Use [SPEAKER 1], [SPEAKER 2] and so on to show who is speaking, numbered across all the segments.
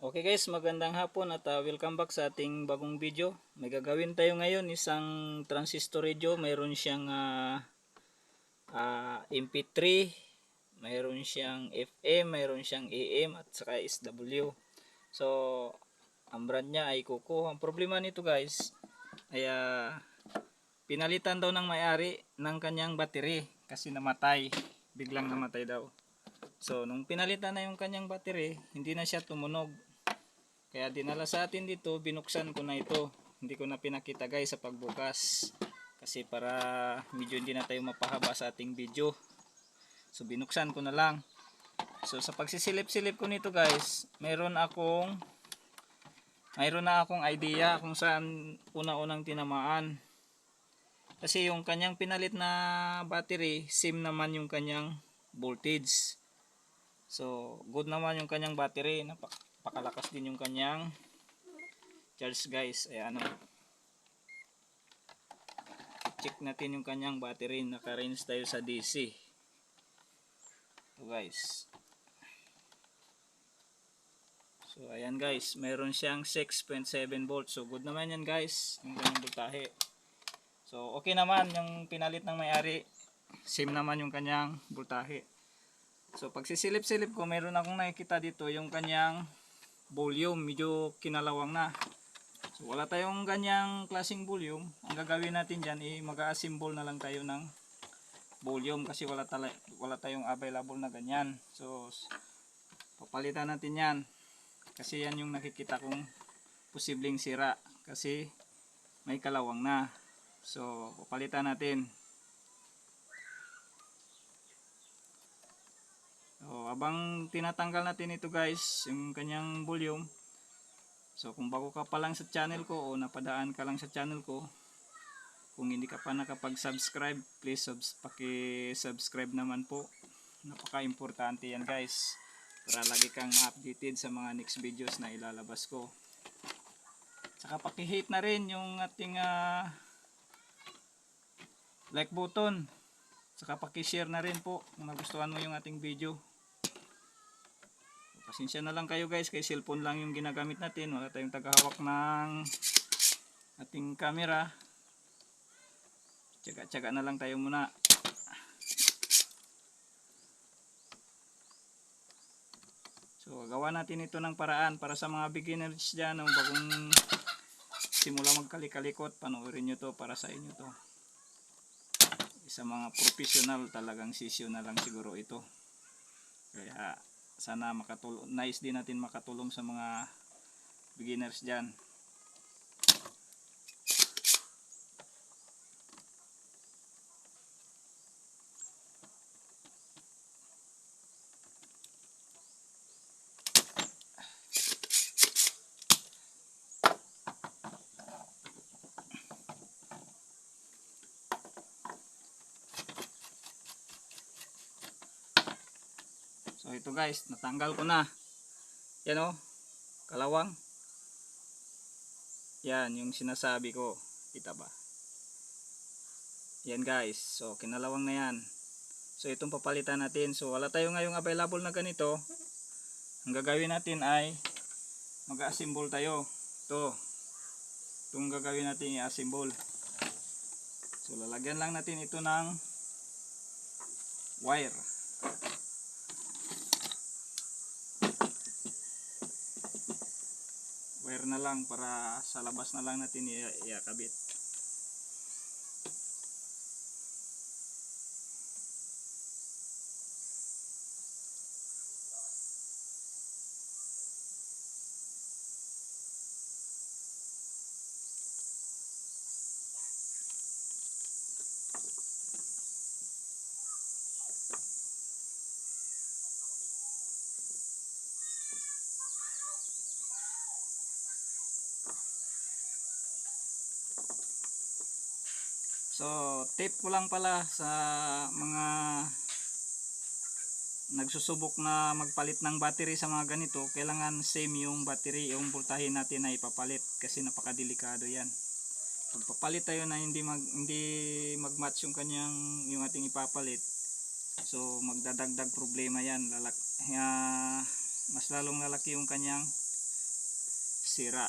[SPEAKER 1] Okay guys, magandang hapon at welcome back sa ating bagong video. May gagawin tayo ngayon, isang transistor radio. Mayroon siyang MP3, mayroon siyang FM, mayroon siyang AM at saka SW. So, ang brand niya ay Kuko. Ang problema nito guys ay pinalitan daw ng may-ari ng kanyang battery kasi namatay. Biglang namatay daw. So, nung pinalitan na yung kanyang battery, hindi na siya tumunog. Kaya dinala sa atin dito, binuksan ko na ito. Hindi ko na pinakita guys sa pagbukas. Kasi para medyo hindi na tayo mapahaba sa ating video. So binuksan ko na lang. So sa pagsisilip-silip ko nito guys, mayroon na akong idea kung saan una-unang tinamaan. Kasi yung kanyang pinalit na battery, same naman yung kanyang voltage. So good naman yung kanyang battery, napakalakas din yung kanyang charge guys. Ayan check natin yung kanyang battery. Naka-range tayo sa DC. So guys, so ayan guys, meron siyang 6.7 volts. So good naman yan guys, yung kanyang voltahe. So okay naman yung pinalit ng may-ari, same naman yung kanyang voltahe. So pagsisilip-silip ko, meron akong nakikita dito yung kanyang volume, medyo kinalawang na. So wala tayong ganyang klaseng volume. Ang gagawin natin dyan, mag-a-assemble na lang tayo ng volume kasi wala tayong available na ganyan. So papalitan natin yan kasi yan yung nakikita kong posibleng sira kasi may kalawang na. So papalitan natin. So habang tinatanggal natin ito guys, yung kanyang volume. So kung bago ka pa lang sa channel ko o napadaan ka lang sa channel ko, kung hindi ka pa nakapag-subscribe, please paki-subscribe naman po. Napaka-importante yan guys, para lagi kang updated sa mga next videos na ilalabas ko. Saka paki-hit na rin yung ating like button. Saka paki-share na rin po kung nagustuhan mo yung ating video. Pasensya na lang kayo guys, kay cellphone lang yung ginagamit natin. Wala tayong tagahawak ng ating camera. Tsaga-tsaga na lang tayo muna. So gawa natin ito ng paraan para sa mga beginners dyan, o bagong simula magkalikalikot, panoorin nyo to, para sa inyo to. Sa mga professional, talagang sisyo na lang siguro ito. Kaya sana nais din natin makatulong sa mga beginners dyan. So ito guys, natanggal ko na. Yan o, kalawang. Yan yung sinasabi ko. Kita ba? Yan guys, so kinalawang na yan. So itong papalitan natin. So wala tayo ngayong available na ganito. Ang gagawin natin ay mag-assemble tayo. Itong gagawin natin i-assemble. So lalagyan lang natin ito ng wire. Wire na lang, para sa labas na lang natin iakabit. So tip ko lang pala sa mga nagsusubok na magpalit ng battery sa mga ganito, kailangan same yung battery, yung voltahe natin na ipapalit kasi napakadelikado yan. Pag papalit tayo na hindi mag-match yung yung ating ipapalit, so magdadagdag problema yan. Mas lalong lalaki yung kanyang sira.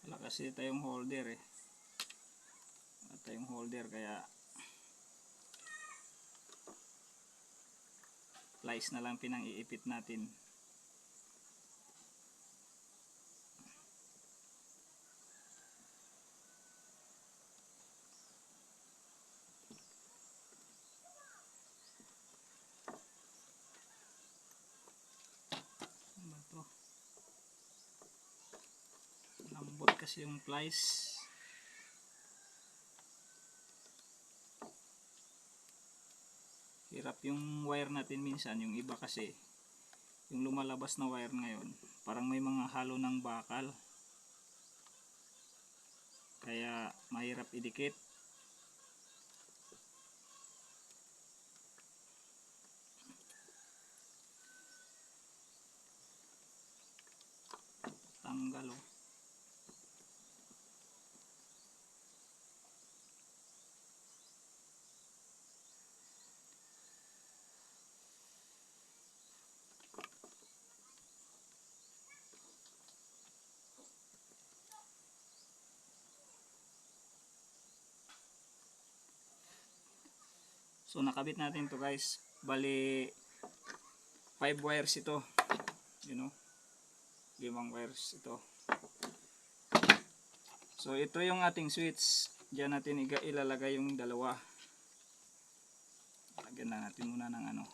[SPEAKER 1] Wala kasi tayong holder eh. Wala tayong holder kaya plies na lang pinang-iipit natin. Ano to? Lambot kasi yung plies. Hirap yung wire natin minsan, yung iba kasi yung lumalabas na wire ngayon parang may mga halo ng bakal kaya mahirap idikit. Tanggal oh. So nakabit natin to guys. Bali 5 wires ito. You know, 5 wires ito. So ito yung ating switch. Diyan natin ilalagay yung dalawa. Lagyan na natin muna ng ano.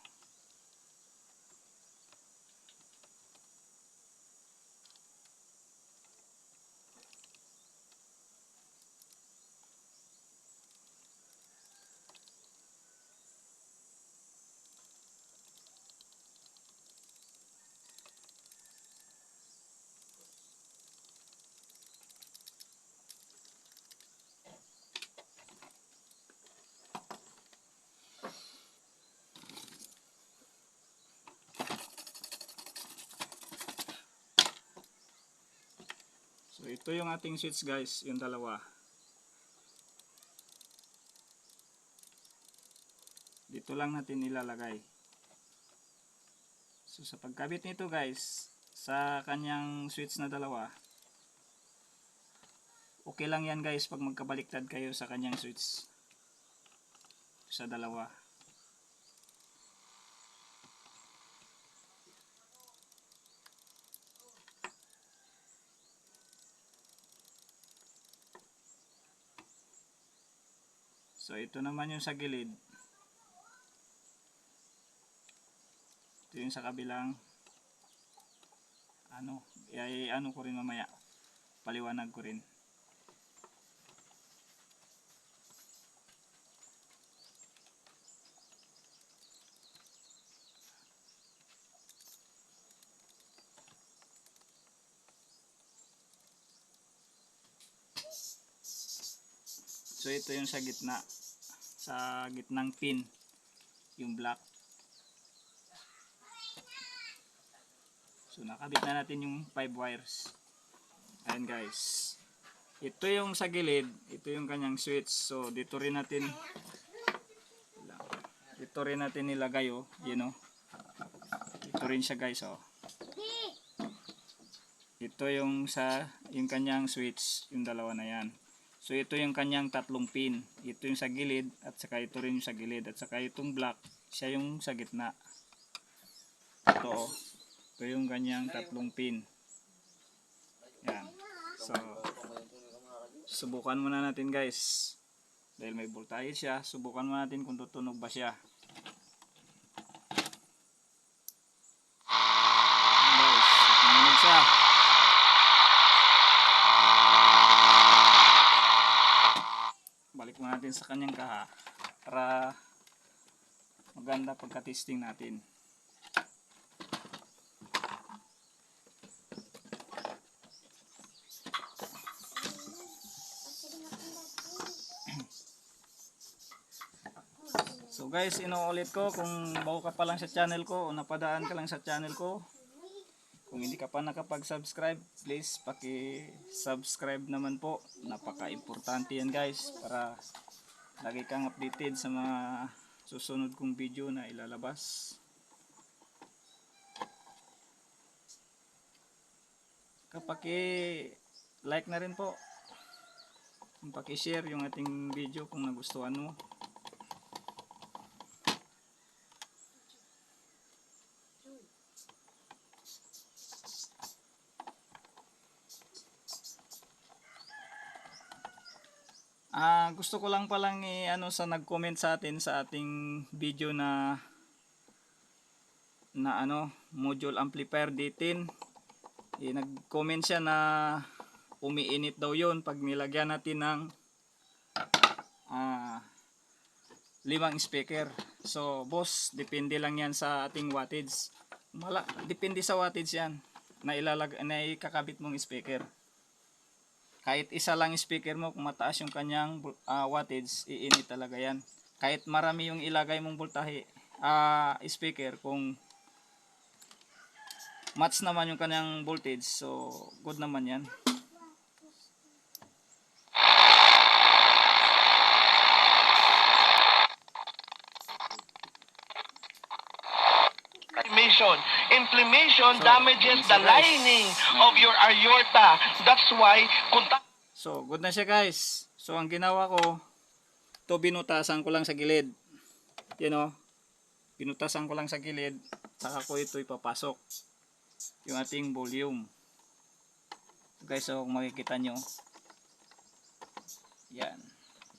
[SPEAKER 1] So ito yung ating switch guys, yung dalawa. Dito lang natin ilalagay. So sa pagkabit nito guys, sa kanyang switch na dalawa, okay lang yan guys pag magkabaliktad kayo sa kanyang switch. Sa dalawa. So ito naman yung sa gilid. Ito yung sa kabilang ano, ano ko rin mamaya. Paliwanag ko rin. So ito yung sa gitna. Sa gitnang pin. Yung black. So nakabit na natin yung 5 wires. Ayan guys. Ito yung sa gilid. Ito yung kanyang switch. So dito rin natin Ito rin natin nilagay, oh. Yun, oh. Ito rin siya, guys, oh. Ito yung yung kanyang switch, yung dalawa na yan. So ito yung kanyang tatlong pin. Ito yung sa gilid at saka ito rin yung sa gilid at saka itong black, siya yung sa gitna. Ito, oh. Ito yung kanyang tatlong pin. Yan. So subukan muna natin, guys. Dahil may voltage siya, subukan muna natin kung tutunog ba siya. Guys, tutunog siya. Balik mo natin sa kanyang kaha para maganda pagka-testing natin. So guys, inuulit ko, kung bago ka pa lang sa channel ko o napadaan ka lang sa channel ko, kung hindi ka pa nakapag-subscribe, please paki-subscribe naman po. Napaka-importante yan, guys, para lagi kang updated sa mga susunod kong video na ilalabas. Paki-like na rin po. Paki-share yung ating video kung nagustuhan mo. Gusto ko lang palang sa nag-comment sa atin sa ating video na module amplifier D10. Nag-comment siya na umiinit daw yun pag nilagyan natin ng 5 speaker. So boss, depende lang yan sa ating wattage. Depende sa wattage yan na ikakabit mong speaker. Kahit isa lang speaker mo, kung mataas yung kanyang wattage, iinit talaga yan. Kahit marami yung ilagay mong voltahe speaker, kung match naman yung kanyang voltage, so good naman yan.
[SPEAKER 2] Inflammation damages the lining of your aorta. That's why
[SPEAKER 1] So good na siya, guys. So ang ginawa ko, to binutasan ko lang sa gilid. Binutasan ko lang sa gilid, saka ko ito ipapasok yung ating volume. So guys, so kung makikita nyo, yan,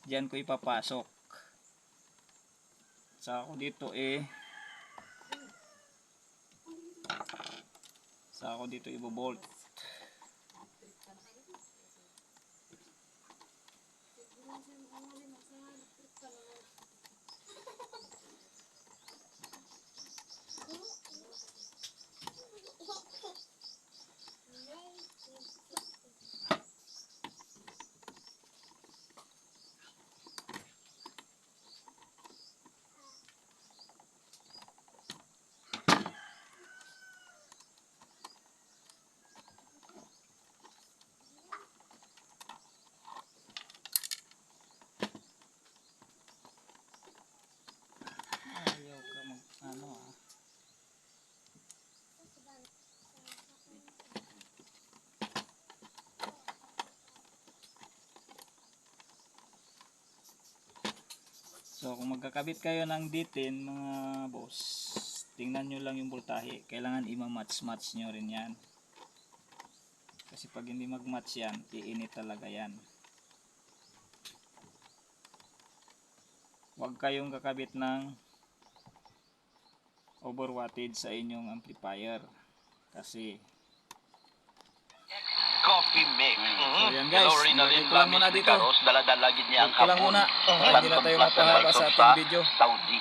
[SPEAKER 1] diyan ko ipapasok. Saka ko dito ibobolt. So kung magkakabit kayo ng D10, mga boss, tingnan nyo lang yung voltahe. Kailangan ima-match-match nyo rin yan. Kasi pag hindi mag-match yan, iinit talaga yan. Huwag kayong kakabit ng overwattage sa inyong amplifier. Kasi
[SPEAKER 2] coffee mix.
[SPEAKER 1] So yan, guys, ilagay ko lang muna dito.
[SPEAKER 2] Dala-dala gid niya ang
[SPEAKER 1] ko lang muna para hindi na tayo mapahaba sa ating video.
[SPEAKER 2] Saudi.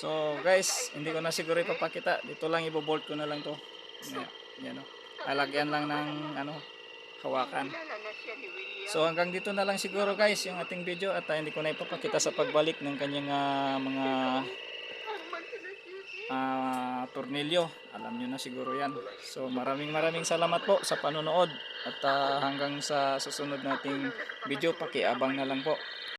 [SPEAKER 1] So guys, hindi ko na siguro ipapakita. Dito lang ibobolt ko na lang to. Yan, Alagyan lang ng hawakan. So hanggang dito na lang siguro guys yung ating video at hindi ko na ipapakita sa pagbalik ng kanyang mga tornilyo. Alam nyo na siguro yan. So maraming salamat po sa panonood at hanggang sa susunod nating video, pakiabang na lang po.